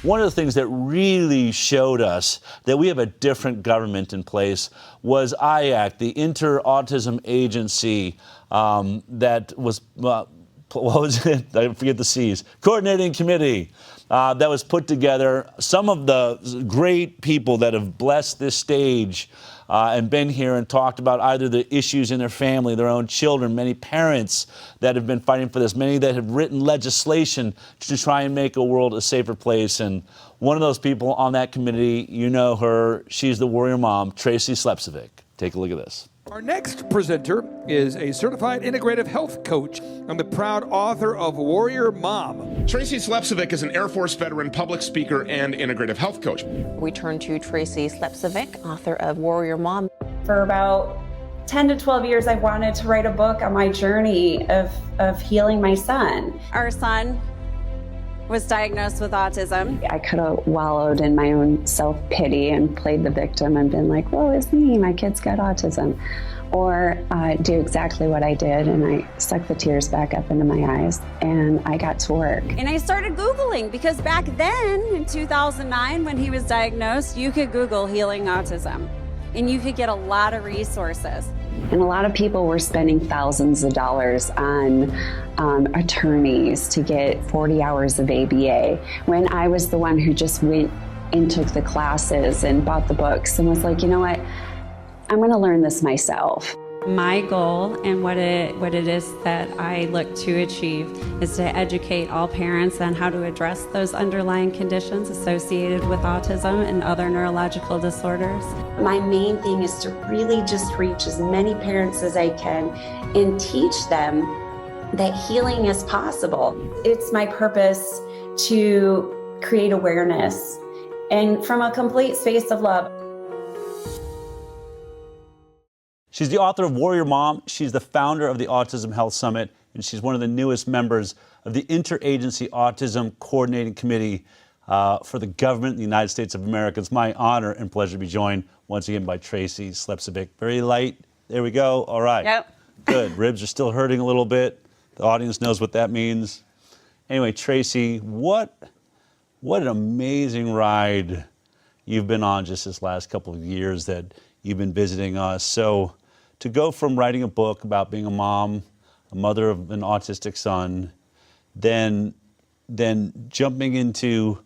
One of the things that really showed us that we have a different government in place was Iacc, the Autism Agency, that was, what was it? I forget the C's. Coordinating Committee that was put together. Some of the great people that have blessed this stage and been here and talked about either the issues in their family, their own children, many parents that have been fighting for this, many that have written legislation to try and make a world a safer place. And one of those people on that committee, you know her, she's the warrior mom, Tracy Slepcevic. Take a look at this. Our next presenter is a certified integrative health coach and the proud author of Warrior Mom. Tracy Slepcevic is an Air Force veteran, public speaker, and integrative health coach. We turn to Tracy Slepcevic, author of Warrior Mom. For about 10 to 12 years, I wanted to write a book on my journey of healing my son. Our son was diagnosed with autism. I could have wallowed in my own self-pity and played the victim and been like, woe is me, my kid's got autism. Or do exactly what I did, and I sucked the tears back up into my eyes, and I got to work. And I started Googling, because back then, in 2009, when he was diagnosed, you could Google healing autism, and you could get a lot of resources. And a lot of people were spending thousands of dollars on attorneys to get 40 hours of ABA, when I was the one who just went and took the classes and bought the books and was like, you know what, I'm going to learn this myself. My goal and what it is that I look to achieve is to educate all parents on how to address those underlying conditions associated with autism and other neurological disorders. My main thing is to really just reach as many parents as I can and teach them that healing is possible. It's my purpose to create awareness and from a complete space of love. She's the author of Warrior Mom. She's the founder of the Autism Health Summit, and she's one of the newest members of the Interagency Autism Coordinating Committee for the government of the United States of America. It's my honor and pleasure to be joined once again by Tracy Slepcevic. Very light. There we go. All right. Yep. Good. Ribs are still hurting a little bit. The audience knows what that means. Anyway, Tracy, what an amazing ride you've been on just this last couple of years that you've been visiting us. So to go from writing a book about being a mom, a mother of an autistic son, then jumping into,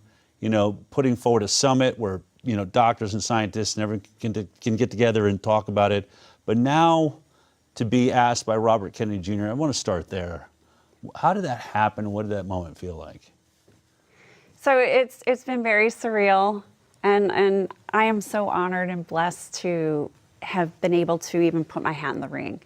putting forward a summit where, doctors and scientists and everyone can get together and talk about it. But now to be asked by Robert Kennedy Jr., I want to start there. How did that happen? What did that moment feel like? So it's been very surreal, and I am so honored and blessed to have been able to even put my hat in the ring.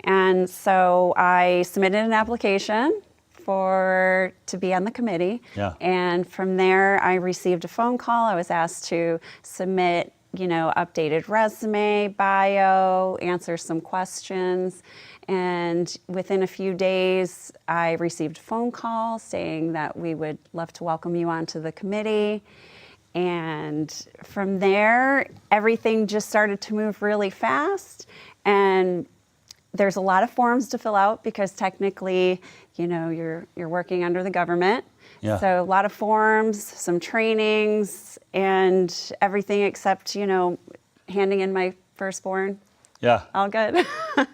And so I submitted an application to be on the committee. Yeah. And from there, I received a phone call. I was asked to submit, updated resume, bio, answer some questions. And within a few days, I received a phone call saying that we would love to welcome you onto the committee. And from there, everything just started to move really fast. And there's a lot of forms to fill out because technically, you're working under the government. Yeah. So a lot of forms, some trainings, and everything except, handing in my firstborn. Yeah. All good.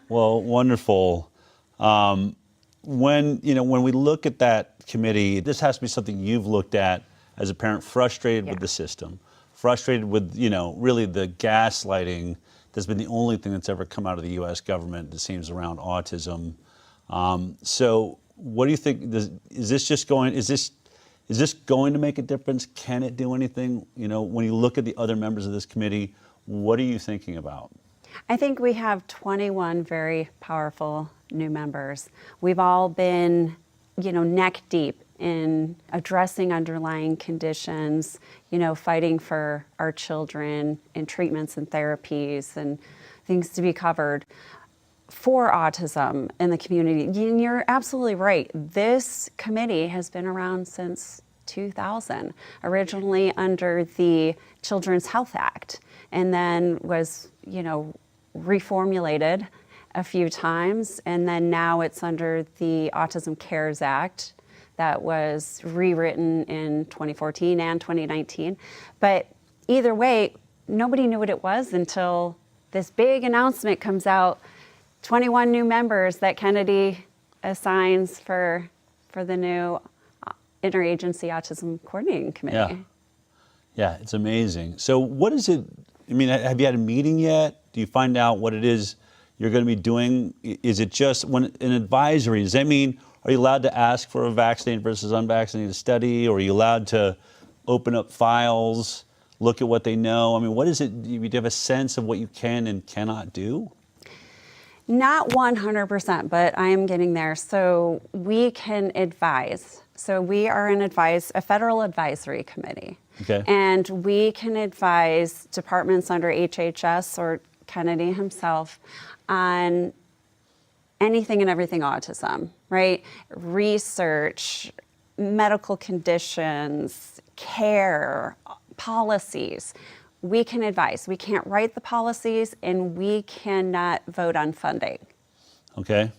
Well, wonderful. When we look at that committee, this has to be something you've looked at as a parent, frustrated with the system, frustrated with, really the gaslighting that's been the only thing that's ever come out of the U.S. government, it seems, around autism. So what do you think, is this going to make a difference? Can it do anything? When you look at the other members of this committee, what are you thinking about? I think we have 21 very powerful new members. We've all been, neck deep in addressing underlying conditions, fighting for our children and treatments and therapies and things to be covered for autism in the community. And you're absolutely right. This committee has been around since 2000, originally under the Children's Health Act, and then was, reformulated a few times, and then now it's under the Autism Cares Act that was rewritten in 2014 and 2019. But either way, nobody knew what it was until this big announcement comes out, 21 new members that Kennedy assigns for the new Interagency Autism Coordinating Committee. Yeah, it's amazing. So what is it, I mean, have you had a meeting yet? Do you find out what it is you're going to be doing? Is it just when an advisory, does that mean, are you allowed to ask for a vaccinated versus unvaccinated study? Or are you allowed to open up files, look at what they know? I mean, what is it, do you have a sense of what you can and cannot do? Not 100%, but I am getting there. So we can advise. So we are a federal advisory committee. Okay. And we can advise departments under HHS or Kennedy himself on anything and everything autism, right? Research, medical conditions, care, policies. We can advise. We can't write the policies, and we cannot vote on funding. Okay.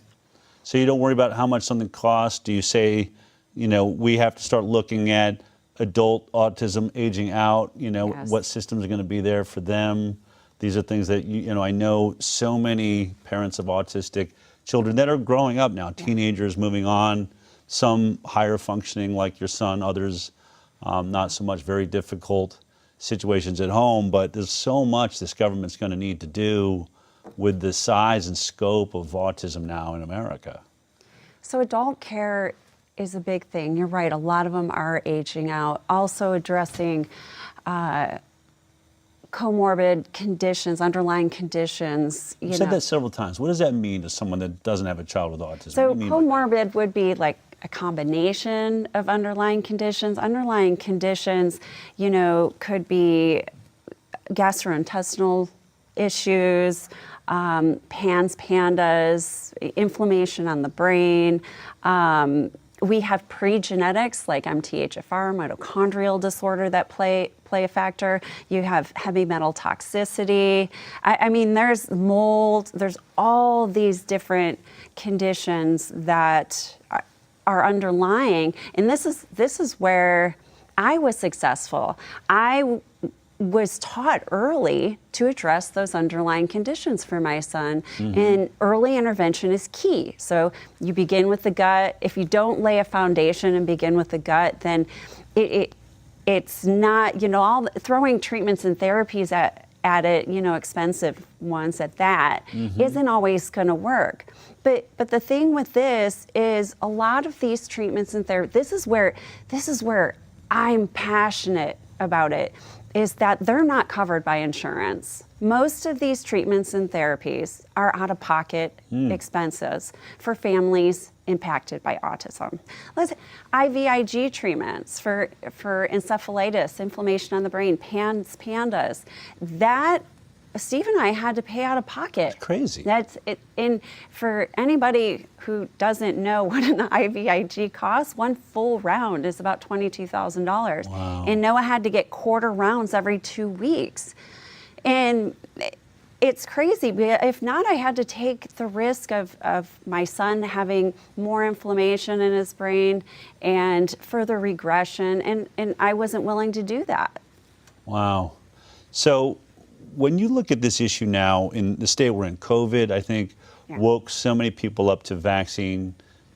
So you don't worry about how much something costs. Do you say, we have to start looking at adult autism aging out, Yes. what systems are going to be there for them? These are things that, I know so many parents of autistic children that are growing up now, teenagers moving on, some higher functioning like your son, others not so much, very difficult situations at home. But there's so much this government's going to need to do with the size and scope of autism now in America. So adult care is a big thing. You're right. A lot of them are aging out. Also addressing comorbid conditions, underlying conditions. You've said that several times. What does that mean to someone that doesn't have a child with autism? So What do you mean by that? comorbid would be like a combination of underlying conditions. Underlying conditions, could be gastrointestinal issues, pandas, inflammation on the brain. We have pre-genetics like MTHFR, mitochondrial disorder that play a factor. You have heavy metal toxicity. I mean, there's mold. There's all these different conditions that are underlying, and this is where I was successful. I was taught early to address those underlying conditions for my son. And early intervention is key. So you begin with the gut. If you don't lay a foundation and begin with the gut, then it's not, throwing treatments and therapies at it, expensive ones at that, isn't always going to work. But the thing with this is a lot of these treatments and therapies, this is where I'm passionate about it, is that they're not covered by insurance. Most of these treatments and therapies are out-of-pocket expenses for families impacted by autism. IVIG treatments for encephalitis, inflammation on the brain, pandas. That Steve and I had to pay out of pocket. It's crazy. That's it. And for anybody who doesn't know what an IVIG costs, one full round is about $22,000. Wow. And Noah had to get quarter rounds every 2 weeks. And it's crazy. If not, I had to take the risk of my son having more inflammation in his brain and further regression. And I wasn't willing to do that. Wow. So when you look at this issue now in the state we're in, COVID, I think, woke so many people up to vaccine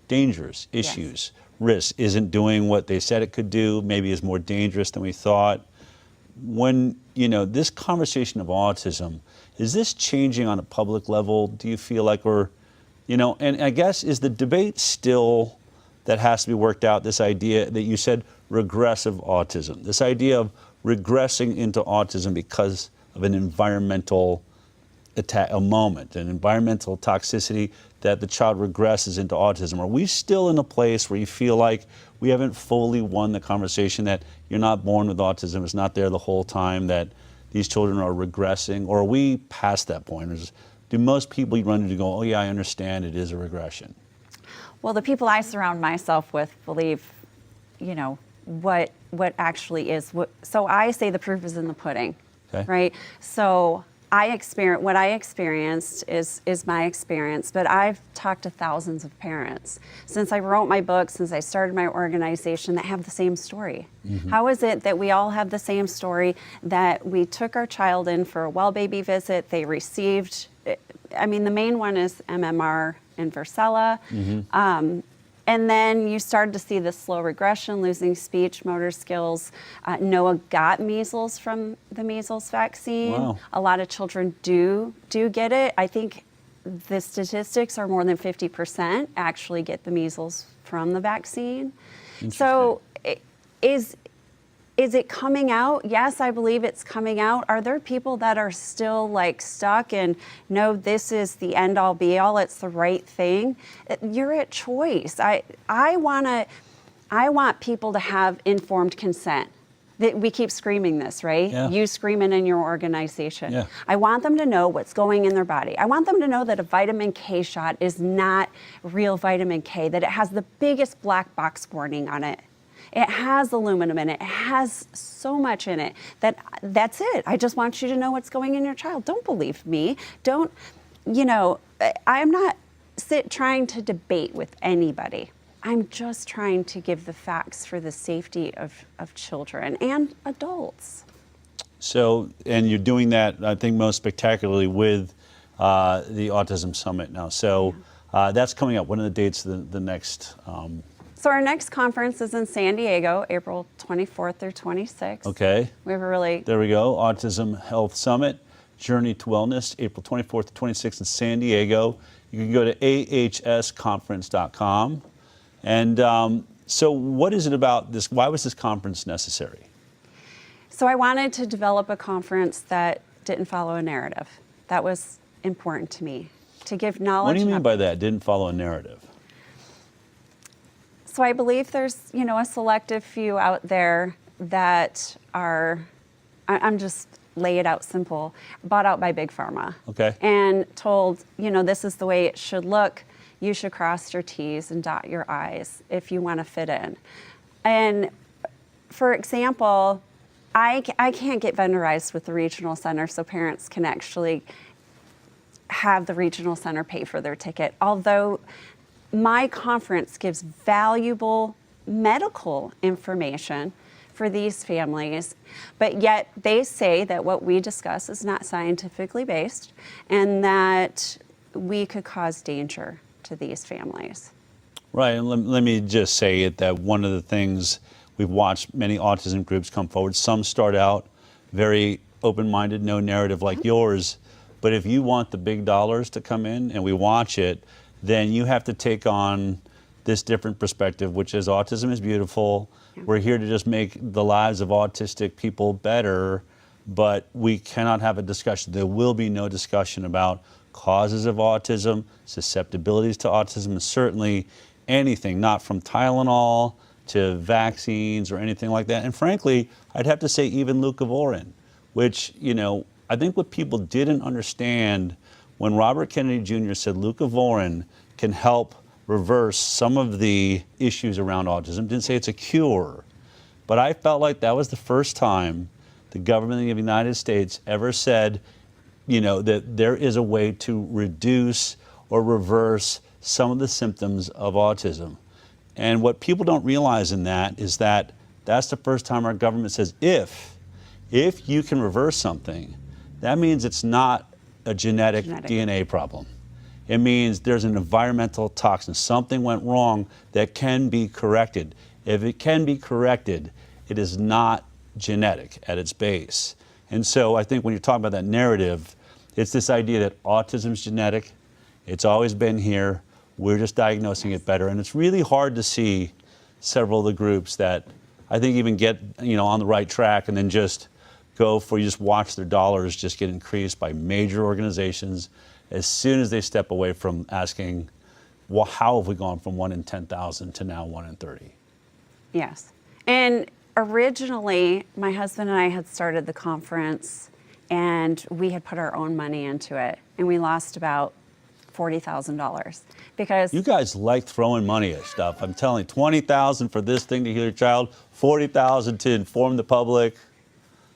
dangers, issues, risks, isn't doing what they said it could do, maybe is more dangerous than we thought. When, this conversation of autism, is this changing on a public level? Do you feel like and I guess, is the debate still that has to be worked out, this idea that you said regressive autism, this idea of regressing into autism because of an environmental attack, a moment, an environmental toxicity that the child regresses into autism? Are we still in a place where you feel like we haven't fully won the conversation that you're not born with autism, it's not there the whole time, that these children are regressing? Or are we past that point? Do most people you run into go, oh yeah, I understand it is a regression? Well, the people I surround myself with believe, what actually is. So I say the proof is in the pudding. Okay. Right? So what I experienced is my experience, but I've talked to thousands of parents since I wrote my book, since I started my organization, that have the same story. How is it that we all have the same story, that we took our child in for a well baby visit, they received, I mean, the main one is MMR and varicella, and then you started to see the slow regression, losing speech, motor skills. Noah got measles from the measles vaccine. Wow. A lot of children do get it. I think the statistics are more than 50% actually get the measles from the vaccine. So is it coming out? Yes, I believe it's coming out. Are there people that are still like stuck and no, this is the end all be all, it's the right thing? You're at choice. I want people to have informed consent. We keep screaming this, right? Yeah. You scream it in your organization. Yeah. I want them to know what's going in their body. I want them to know that a vitamin K shot is not real vitamin K, that it has the biggest black box warning on it. It has aluminum in it. It has so much in it that's it. I just want you to know what's going in your child. Don't believe me. Don't, I'm not trying to debate with anybody. I'm just trying to give the facts for the safety of children and adults. So, and you're doing that, I think, most spectacularly with the Autism Summit now. So that's coming up. What are the dates of the next? So our next conference is in San Diego, April 24th through 26th. Okay. We have a really... There we go. Autism Health Summit, Journey to Wellness, April 24th to 26th in San Diego. You can go to ahsconference.com. And so what is it about this? Why was this conference necessary? So I wanted to develop a conference that didn't follow a narrative. That was important to me, to give knowledge. What do you mean by that? Didn't follow a narrative? So I believe there's, a selective few out there that are, I'm just lay it out simple, bought out by Big Pharma. Okay. And told, this is the way it should look. You should cross your T's and dot your I's if you want to fit in. And for example, I can't get vendorized with the regional center so parents can actually have the regional center pay for their ticket. Although my conference gives valuable medical information for these families, but yet they say that what we discuss is not scientifically based and that we could cause danger to these families. Right, and let me just say it that one of the things we've watched many autism groups come forward, some start out very open-minded, no narrative like yours, but if you want the big dollars to come in and we watch it, then you have to take on this different perspective, which is autism is beautiful. Yeah. We're here to just make the lives of autistic people better, but we cannot have a discussion. There will be no discussion about causes of autism, susceptibilities to autism, and certainly anything, not from Tylenol to vaccines or anything like that. And frankly, I'd have to say even leucovorin, which, I think what people didn't understand when Robert Kennedy Jr. said leucovorin can help reverse some of the issues around autism, didn't say it's a cure, but I felt like that was the first time the government of the United States ever said, that there is a way to reduce or reverse some of the symptoms of autism. And what people don't realize in that is that that's the first time our government says, if you can reverse something, that means it's not a genetic DNA problem. It means there's an environmental toxin. Something went wrong that can be corrected. If it can be corrected, it is not genetic at its base. And so I think when you're talking about that narrative, it's this idea that autism is genetic. It's always been here. We're just diagnosing it better. And it's really hard to see several of the groups that I think even get on the right track and then just watch their dollars just get increased by major organizations as soon as they step away from asking, well, how have we gone from 1 in 10,000 to now 1 in 30? Yes. And originally, my husband and I had started the conference and we had put our own money into it and we lost about $40,000 because... You guys like throwing money at stuff. I'm telling you, $20,000 for this thing to heal your child, $40,000 to inform the public.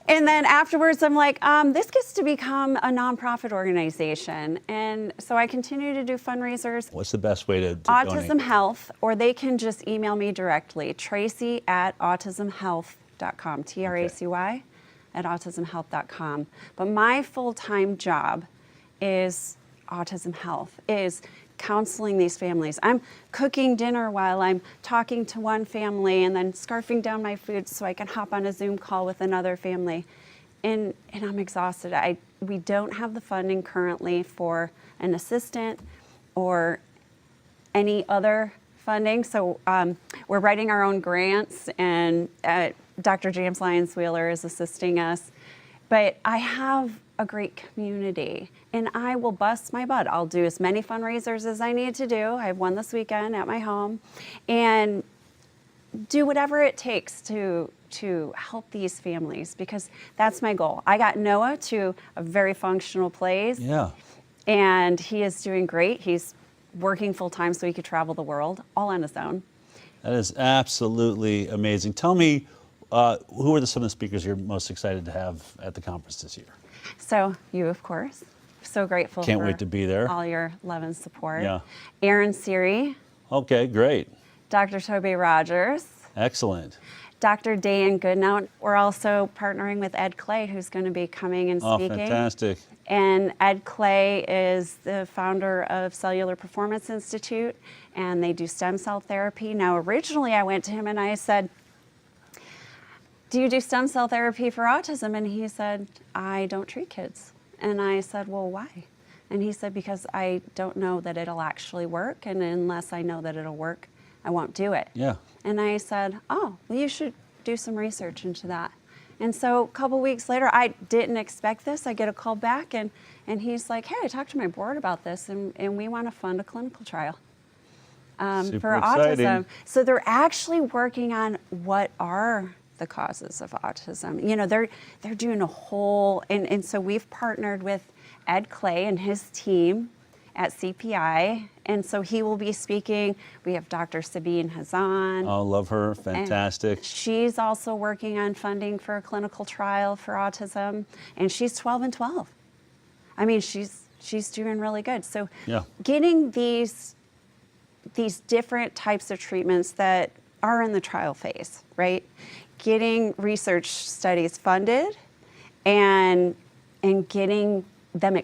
And then afterwards, I'm like, this gets to become a nonprofit organization. And so I continue to do fundraisers. What's the best way to Autism donate? Health, or they can just email me directly, tracy@autismhealth.com, Tracy @autismhealth.com. But my full-time job is Autism Health, is counseling these families. I'm cooking dinner while I'm talking to one family and then scarfing down my food so I can hop on a Zoom call with another family. And I'm exhausted. We don't have the funding currently for an assistant or any other funding. So we're writing our own grants, and Dr. James Lyons-Wheeler is assisting us. But I have a great community, and I will bust my butt. I'll do as many fundraisers as I need to do. I have one this weekend at my home, and do whatever it takes to help these families, because that's my goal. I got Noah to a very functional place, Yeah. and he is doing great. He's working full time so he could travel the world all on his own. That is absolutely amazing. Tell me, who are some of the speakers you're most excited to have at the conference this year? So you, of course. So grateful Can't for wait to be there. all your love and support. Yeah. Aaron Siri, Okay, great. Dr. Toby Rogers, Excellent. Dr. Dan Goodnow. We're also partnering with Ed Clay, who's going to be coming and Oh, speaking. fantastic. And Ed Clay is the founder of Cellular Performance Institute, and they do stem cell therapy. Now, originally I went to him and I said, do you do stem cell therapy for autism? And he said, I don't treat kids. And I said, well, why? And he said, because I don't know that it'll actually work, and unless I know that it'll work, I won't do it. Yeah. And I said, oh, well, you should do some research into that. And so a couple weeks later, I didn't expect this. I get a call back, and he's like, hey, I talked to my board about this, and we want to fund a clinical trial Super for exciting. autism. So they're actually working on what are the causes of autism. You know, they're doing a whole, and so we've partnered with Ed Clay and his team at CPI, and so he will be speaking. We have Dr. Sabine Hazan. Oh, love her. Fantastic. She's also working on funding for a clinical trial for autism, and she's 12 and 12. I mean, she's doing really good. So Yeah. getting these different types of treatments that are in the trial phase, right? Getting research studies funded and getting them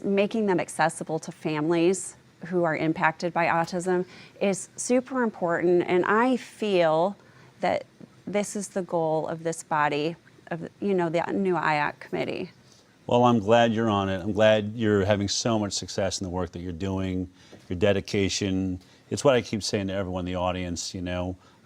making them accessible to families who are impacted by autism is super important. And I feel that this is the goal of this body, of the new Iacc committee. Well, I'm glad you're on it. I'm glad you're having so much success in the work that you're doing, your dedication. It's what I keep saying to everyone in the audience,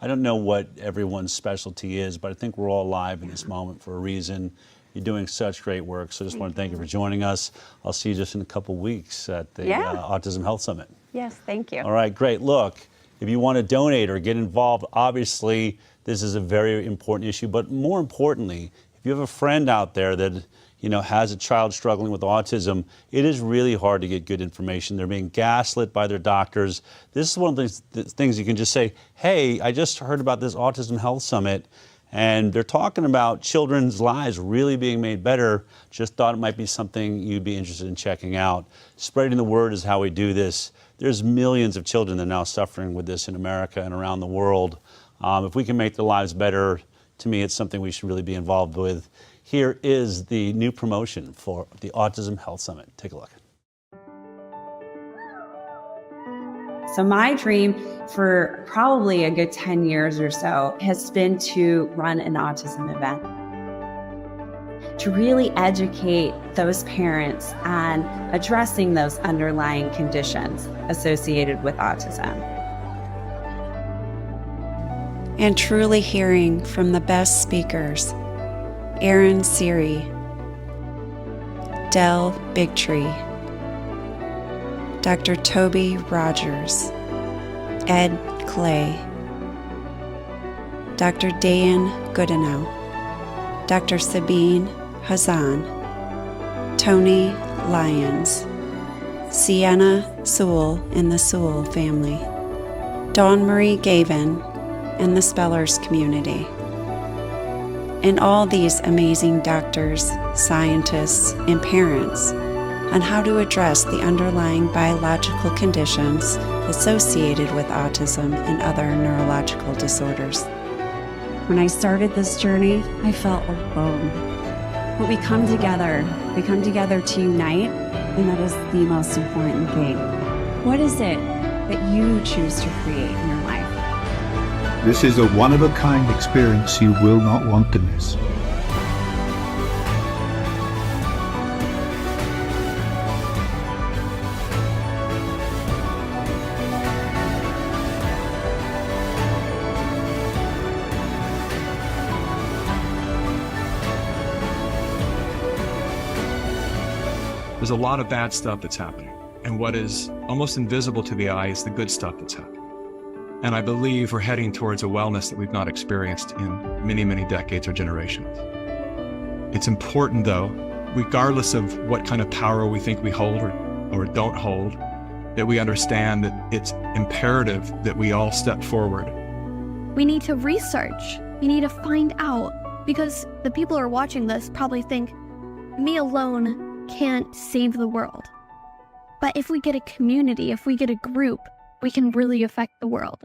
I don't know what everyone's specialty is, but I think we're all alive in this moment for a reason. You're doing such great work, so I just want to thank you for joining us. I'll see you just in a couple weeks at the Autism Health Summit. Yes, thank you. All right, great. Look, if you want to donate or get involved, obviously this is a very important issue, but more importantly, if you have a friend out there that has a child struggling with autism, it is really hard to get good information. They're being gaslit by their doctors. This is one of the things you can just say, hey, I just heard about this Autism Health Summit, and they're talking about children's lives really being made better. Just thought it might be something you'd be interested in checking out. Spreading the word is how we do this. There's millions of children that are now suffering with this in America and around the world. If we can make their lives better, to me, it's something we should really be involved with. Here is the new promotion for the Autism Health Summit. Take a look. So my dream for probably a good 10 years or so has been to run an autism event, to really educate those parents on addressing those underlying conditions associated with autism. And truly hearing from the best speakers, Aaron Siri, Del Bigtree, Dr. Toby Rogers, Ed Clay, Dr. Dan Goodenow, Dr. Sabine Hazan, Tony Lyons, Sienna Sewell and the Sewell family, Dawn Marie Gavin and the Spellers community, and all these amazing doctors, scientists, and parents on how to address the underlying biological conditions associated with autism and other neurological disorders. When I started this journey, I felt alone. But we come together to unite, and that is the most important thing. What is it that you choose to create in your life? This is a one-of-a-kind experience you will not want to miss. There's a lot of bad stuff that's happening, and what is almost invisible to the eye is the good stuff that's happening. And I believe we're heading towards a wellness that we've not experienced in many, many decades or generations. It's important, though, regardless of what kind of power we think we hold or don't hold, that we understand that it's imperative that we all step forward. We need to research. We need to find out, because the people who are watching this probably think, me alone can't save the world. But if we get a community, if we get a group, we can really affect the world.